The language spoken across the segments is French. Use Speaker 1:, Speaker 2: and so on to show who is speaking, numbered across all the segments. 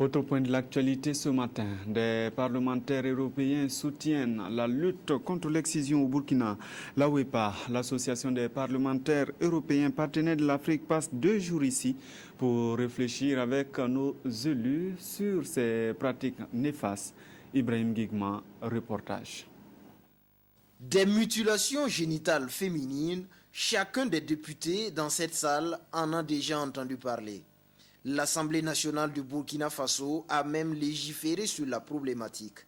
Speaker 1: Autre point de l'actualité ce matin, des parlementaires européens soutiennent la lutte contre l'excision au Burkina. La WEPA, l'association des parlementaires européens partenaires de l'Afrique, passe 2 jours ici pour réfléchir avec nos élus sur ces pratiques néfastes. Ibrahim Guigma, reportage.
Speaker 2: Des mutilations génitales féminines, chacun des députés dans cette salle en a déjà entendu parler. L'Assemblée nationale du Burkina Faso a même légiféré sur la problématique.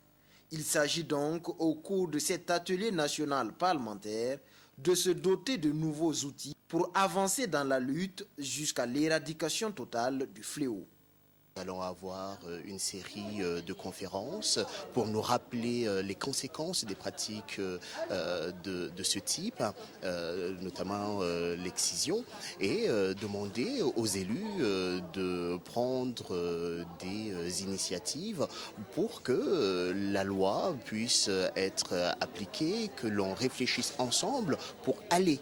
Speaker 2: Il s'agit donc, au cours de cet atelier national parlementaire, de se doter de nouveaux outils pour avancer dans la lutte jusqu'à l'éradication totale du fléau.
Speaker 3: Nous allons avoir une série de conférences pour nous rappeler les conséquences des pratiques de ce type, notamment l'excision, et demander aux élus de prendre des initiatives pour que la loi puisse être appliquée, que l'on réfléchisse ensemble pour aller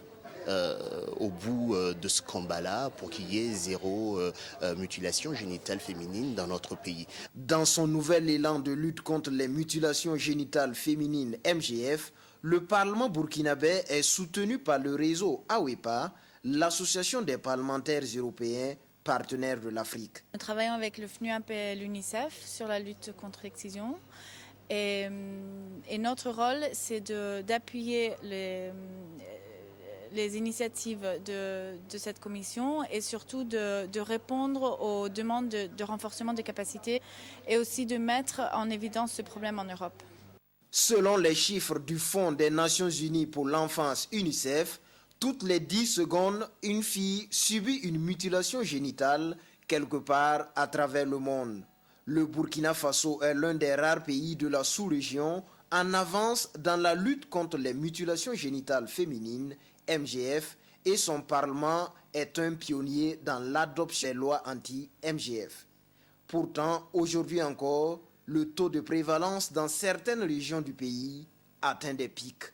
Speaker 3: au bout de ce combat-là pour qu'il y ait zéro mutilation génitale féminine dans notre pays.
Speaker 2: Dans son nouvel élan de lutte contre les mutilations génitales féminines MGF, le Parlement burkinabé est soutenu par le réseau AWEPA, l'association des parlementaires européens partenaires de l'Afrique.
Speaker 4: Nous travaillons avec le FNUAP et l'UNICEF sur la lutte contre l'excision. Et notre rôle, c'est d'appuyer les initiatives de cette commission et surtout de répondre aux demandes de renforcement des capacités et aussi de mettre en évidence ce problème en Europe.
Speaker 2: Selon les chiffres du Fonds des Nations Unies pour l'enfance UNICEF, toutes les 10 secondes, une fille subit une mutilation génitale quelque part à travers le monde. Le Burkina Faso est l'un des rares pays de la sous-région en avance dans la lutte contre les mutilations génitales féminines MGF et son Parlement est un pionnier dans l'adoption des lois anti-MGF. Pourtant, aujourd'hui encore, le taux de prévalence dans certaines régions du pays atteint des pics.